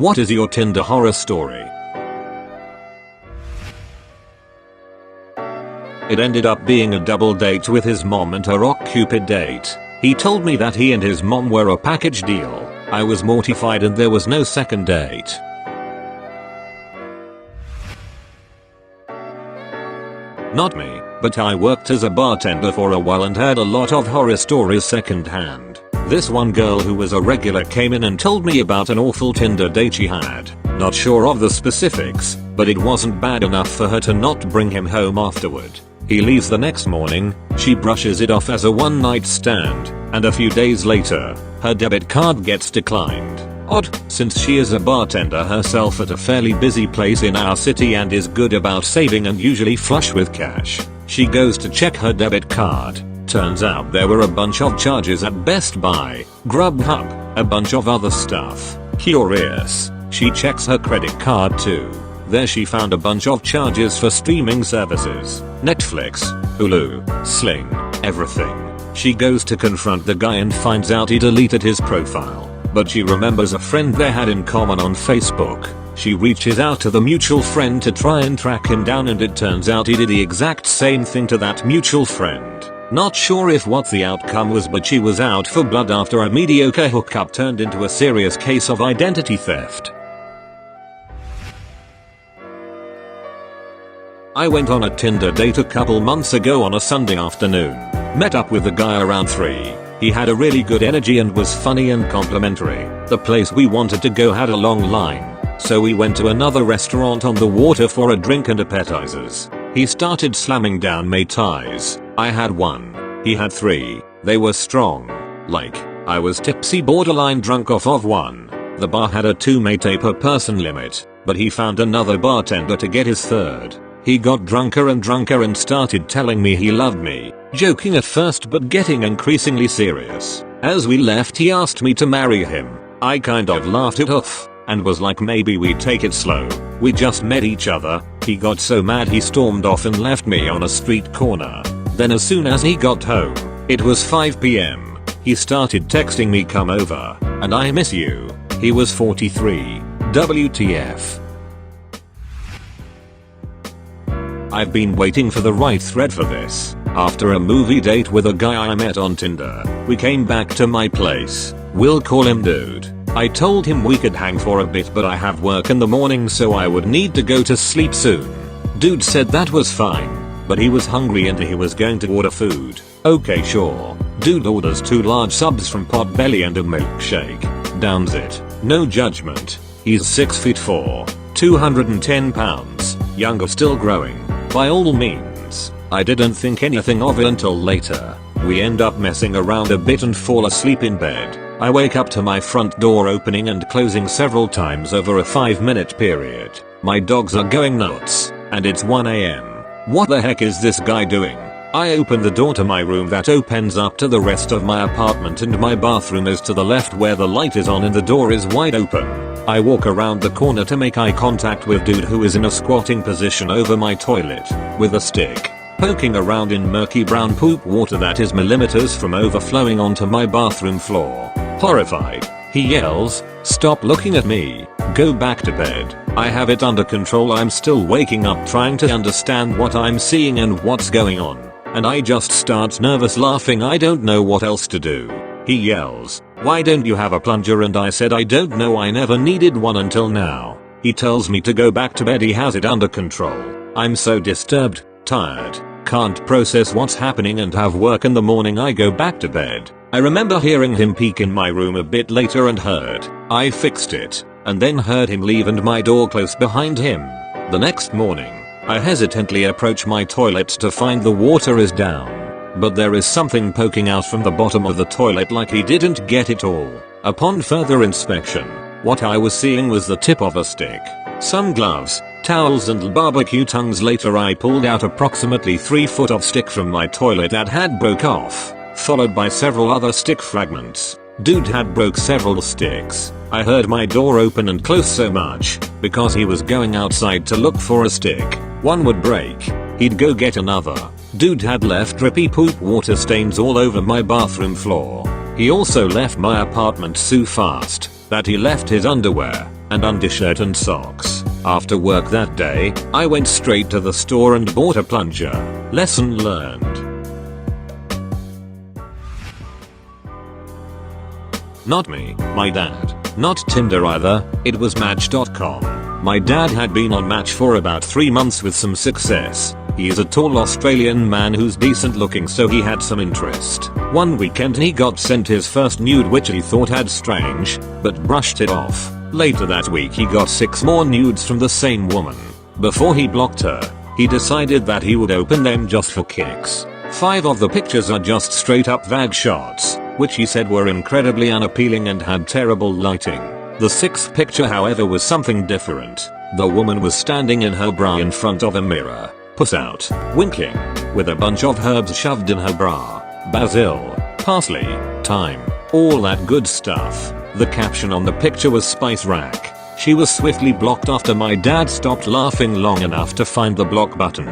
What is your Tinder horror story? It ended up being a double date with his mom and her OkCupid date. He told me that he and his mom were a package deal. I was mortified and there was no second date. Not me, but I worked as a bartender for a while and heard a lot of horror stories secondhand. This one girl who was a regular came in and told me about an awful Tinder date she had. Not sure of the specifics, but it wasn't bad enough for her to not bring him home afterward. He leaves the next morning, she brushes it off as a one-night stand, and a few days later, her debit card gets declined. Odd, since she is a bartender herself at a fairly busy place in our city and is good about saving and usually flush with cash. She goes to check her debit card. Turns out there were a bunch of charges at Best Buy, Grubhub, a bunch of other stuff. Curious, she checks her credit card too. There she found a bunch of charges for streaming services, Netflix, Hulu, Sling, everything. She goes to confront the guy and finds out he deleted his profile. But she remembers a friend they had in common on Facebook. She reaches out to the mutual friend to try and track him down and it turns out he did the exact same thing to that mutual friend. Not sure if what the outcome was, but she was out for blood after a mediocre hookup turned into a serious case of identity theft. I went on a Tinder date a couple months ago on a Sunday afternoon. Met up with the guy around 3. He had a really good energy and was funny and complimentary. The place we wanted to go had a long line, so we went to another restaurant on the water for a drink and appetizers. He started slamming down Mai Tais. I had 1. He had 3. They were strong. Like, I was tipsy borderline drunk off of 1. The bar had a 2 Mai Tai per person limit, but he found another bartender to get his 3rd. He got drunker and started telling me he loved me, joking at first but getting increasingly serious. As we left he asked me to marry him. I kind of laughed it off, and was like maybe we take it slow. We just met each other. He got so mad he stormed off and left me on a street corner. Then as soon as he got home, it was 5 PM. He started texting me come over, and I miss you. He was 43. WTF. I've been waiting for the right thread for this. After a movie date with a guy I met on Tinder, we came back to my place. We'll call him Dude. I told him we could hang for a bit but I have work in the morning so I would need to go to sleep soon. Dude said that was fine, but he was hungry and he was going to order food. Okay, sure. Dude orders 2 large subs from Potbelly and a milkshake. Downs it. No judgment. He's 6'4", 210 pounds, younger still growing. By all means. I didn't think anything of it until later. We end up messing around a bit and fall asleep in bed. I wake up to my front door opening and closing several times over a 5-minute period. My dogs are going nuts, and it's 1 AM. What the heck is this guy doing? I open the door to my room that opens up to the rest of my apartment and my bathroom is to the left where the light is on and the door is wide open. I walk around the corner to make eye contact with Dude who is in a squatting position over my toilet, with a stick, poking around in murky brown poop water that is millimeters from overflowing onto my bathroom floor. Horrified, he yells, "Stop looking at me, go back to bed." I have it under control. I'm still waking up trying to understand what I'm seeing and what's going on, and I just start nervous laughing. I don't know what else to do. He yells, "Why don't you have a plunger?" And I said I don't know, I never needed one until now. He tells me to go back to bed. He has it under control. I'm so disturbed, tired, can't process what's happening and have work in the morning. I go back to bed. I remember hearing him peek in my room a bit later and heard. I fixed it, and then heard him leave and my door close behind him. The next morning, I hesitantly approach my toilet to find the water is down. But there is something poking out from the bottom of the toilet like he didn't get it all. Upon further inspection, what I was seeing was the tip of a stick, some gloves, towels and barbecue tongues. Later I pulled out approximately 3 foot of stick from my toilet that had broke off, followed by several other stick fragments. Dude had broke several sticks. I heard my door open and close so much, because he was going outside to look for a stick. One would break, he'd go get another. Dude had left drippy poop water stains all over my bathroom floor. He also left my apartment so fast that he left his underwear, and undershirt and socks. After work that day, I went straight to the store and bought a plunger. Lesson learned. Not me, my dad. Not Tinder either, it was Match.com. My dad had been on Match for about 3 months with some success. He is a tall Australian man who's decent looking, so he had some interest. One weekend he got sent his first nude, which he thought had strange, but brushed it off. Later that week he got 6 more nudes from the same woman. Before he blocked her, he decided that he would open them just for kicks. 5 of the pictures are just straight up vag shots, which he said were incredibly unappealing and had terrible lighting. The 6th picture, however, was something different. The woman was standing in her bra in front of a mirror, puss out, winking, with a bunch of herbs shoved in her bra. Basil, parsley, thyme, all that good stuff. The caption on the picture was "Spice Rack." She was swiftly blocked after my dad stopped laughing long enough to find the block button.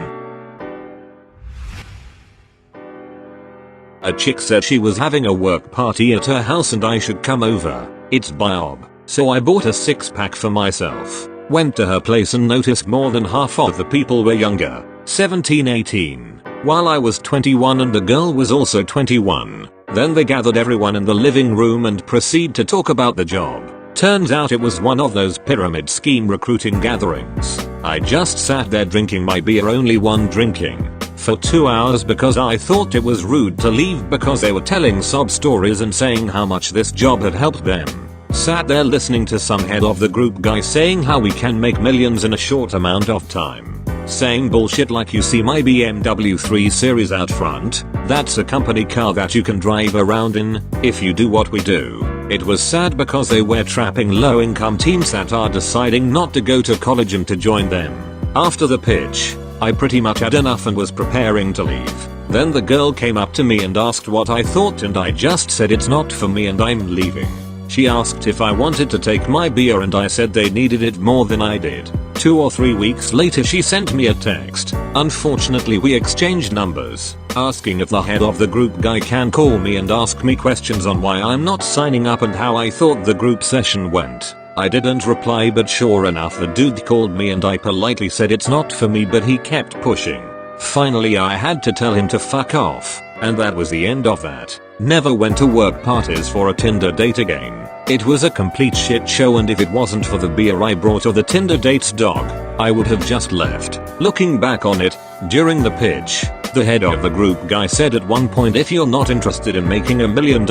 A chick said she was having a work party at her house and I should come over. It's Bob. So I bought a 6-pack for myself. Went to her place and noticed more than half of the people were younger, 17-18, while I was 21 and the girl was also 21. Then they gathered everyone in the living room and proceed to talk about the job. Turns out it was one of those pyramid scheme recruiting gatherings. I just sat there drinking my beer, only one drinking, for 2 hours because I thought it was rude to leave because they were telling sob stories and saying how much this job had helped them. Sat there listening to some head of the group guy saying how we can make millions in a short amount of time. Saying bullshit like, you see my BMW 3 Series out front? That's a company car that you can drive around in, if you do what we do. It was sad because they were trapping low income teens that are deciding not to go to college and to join them. After the pitch, I pretty much had enough and was preparing to leave. Then the girl came up to me and asked what I thought, and I just said it's not for me and I'm leaving. She asked if I wanted to take my beer and I said they needed it more than I did. 2 or 3 weeks later she sent me a text. Unfortunately we exchanged numbers, asking if the head of the group guy can call me and ask me questions on why I'm not signing up and how I thought the group session went. I didn't reply, but sure enough the dude called me and I politely said it's not for me, but he kept pushing. Finally I had to tell him to fuck off, and that was the end of that. Never went to work parties for a Tinder date again. It was a complete shit show, and if it wasn't for the beer I brought or the Tinder date's dog, I would have just left. Looking back on it, during the pitch, the head of the group guy said at one point, if you're not interested in making $1 million,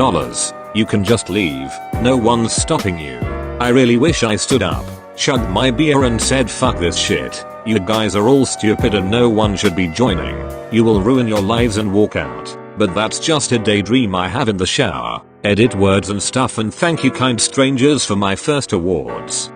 you can just leave. No one's stopping you. I really wish I stood up, chugged my beer and said fuck this shit. You guys are all stupid and no one should be joining. You will ruin your lives, and walk out. But that's just a daydream I have in the shower. Edit words and stuff, and thank you kind strangers for my first awards.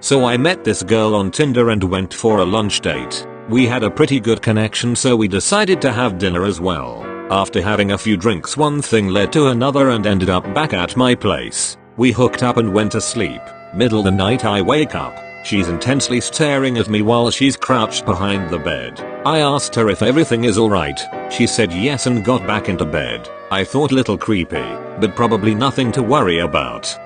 So I met this girl on Tinder and went for a lunch date. We had a pretty good connection, so we decided to have dinner as well. After having a few drinks, one thing led to another and ended up back at my place. We hooked up and went to sleep. Middle of the night I wake up. She's intensely staring at me while she's crouched behind the bed. I asked her if everything is alright. She said yes and got back into bed. I thought little creepy, but probably nothing to worry about.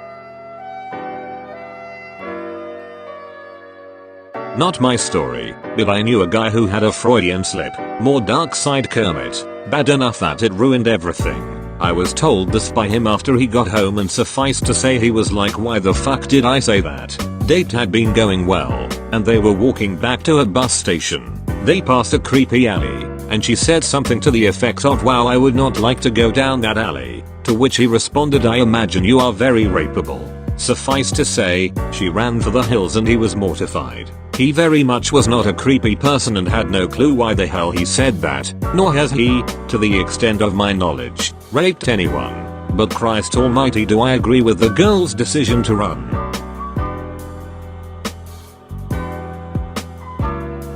Not my story, but I knew a guy who had a Freudian slip. More dark side Kermit. Bad enough that it ruined everything. I was told this by him after he got home, and suffice to say he was like, why the fuck did I say that? Date had been going well, and they were walking back to a bus station. They passed a creepy alley, and she said something to the effect of, wow, I would not like to go down that alley. To which he responded, I imagine you are very rapeable. Suffice to say, she ran for the hills and he was mortified. He very much was not a creepy person and had no clue why the hell he said that, nor has he, to the extent of my knowledge, raped anyone. But Christ almighty, do I agree with the girl's decision to run.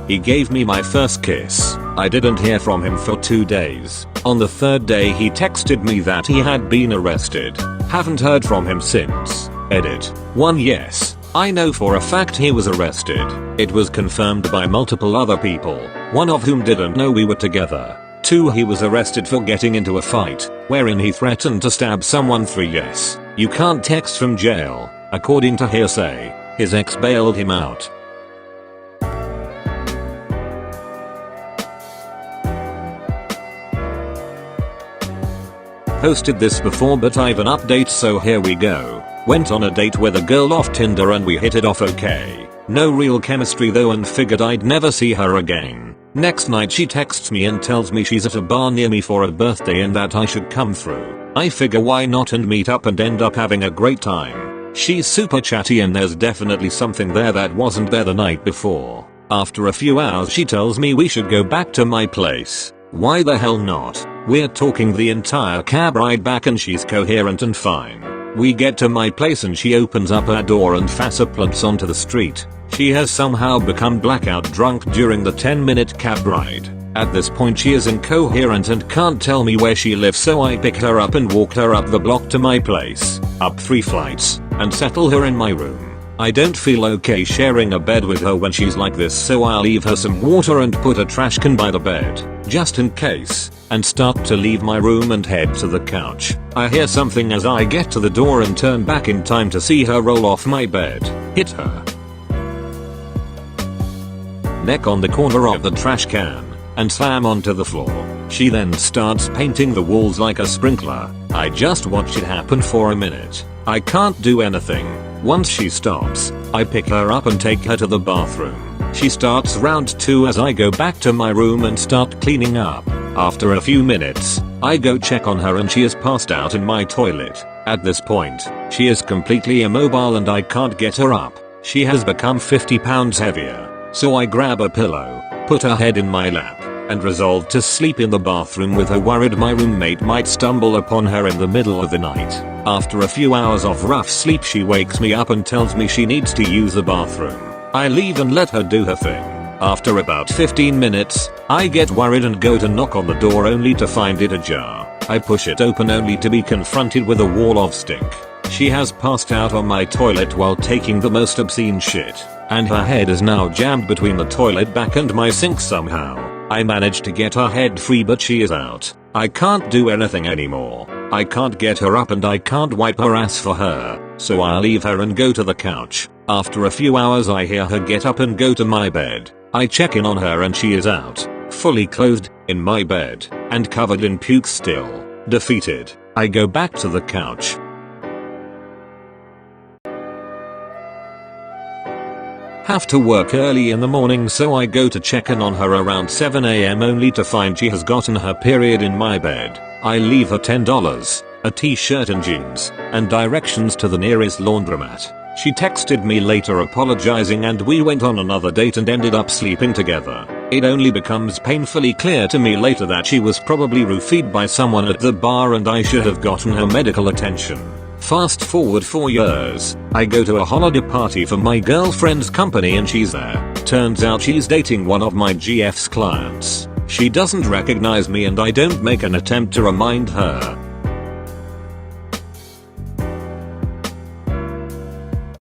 He gave me my first kiss. I didn't hear from him for 2 days. On the 3rd day he texted me that he had been arrested. Haven't heard from him since. Edit. 1. Yes, I know for a fact he was arrested. It was confirmed by multiple other people, one of whom didn't know we were together. 2. He was arrested for getting into a fight, wherein he threatened to stab someone. 3. Yes, You can't text from jail. According to hearsay, his ex bailed him out. Posted this before but I've an update, so here we go. Went on a date with a girl off Tinder and we hit it off okay. No real chemistry though and figured I'd never see her again. Next night she texts me and tells me she's at a bar near me for a birthday and that I should come through. I figure why not and meet up and end up having a great time. She's super chatty and there's definitely something there that wasn't there the night before. After a few hours she tells me we should go back to my place. Why the hell not? We're talking the entire cab ride back and she's coherent and fine. We get to my place and she opens up her door and plumps onto the street. She has somehow become blackout drunk during the 10-minute cab ride. At this point she is incoherent and can't tell me where she lives, so I pick her up and walk her up the block to my place, up 3 flights, and settle her in my room. I don't feel okay sharing a bed with her when she's like this, so I'll leave her some water and put a trash can by the bed, just in case, and start to leave my room and head to the couch. I hear something as I get to the door and turn back in time to see her roll off my bed, hit her neck on the corner of the trash can, and slam onto the floor. She then starts painting the walls like a sprinkler. I just watch it happen for a minute. I can't do anything. Once she stops, I pick her up and take her to the bathroom. She starts round 2 as I go back to my room and start cleaning up. After a few minutes, I go check on her and she is passed out in my toilet. At this point, she is completely immobile and I can't get her up. She has become 50 pounds heavier. So I grab a pillow, put her head in my lap, and resolve to sleep in the bathroom with her, worried my roommate might stumble upon her in the middle of the night. After a few hours of rough sleep she wakes me up and tells me she needs to use the bathroom. I leave and let her do her thing. After about 15 minutes, I get worried and go to knock on the door only to find it ajar. I push it open only to be confronted with a wall of stink. She has passed out on my toilet while taking the most obscene shit, and her head is now jammed between the toilet back and my sink somehow. I managed to get her head free but she is out. I can't do anything anymore. I can't get her up and I can't wipe her ass for her, so I leave her and go to the couch. After a few hours I hear her get up and go to my bed. I check in on her and she is out, fully clothed, in my bed, and covered in puke still. Defeated, I go back to the couch. Have to work early in the morning, so I go to check in on her around 7 AM only to find she has gotten her period in my bed. I leave her $10, a t-shirt and jeans, and directions to the nearest laundromat. She texted me later apologizing and we went on another date and ended up sleeping together. It only becomes painfully clear to me later that she was probably roofied by someone at the bar and I should have gotten her medical attention. Fast forward 4 years, I go to a holiday party for my girlfriend's company and she's there. Turns out she's dating one of my GF's clients. She doesn't recognize me and I don't make an attempt to remind her.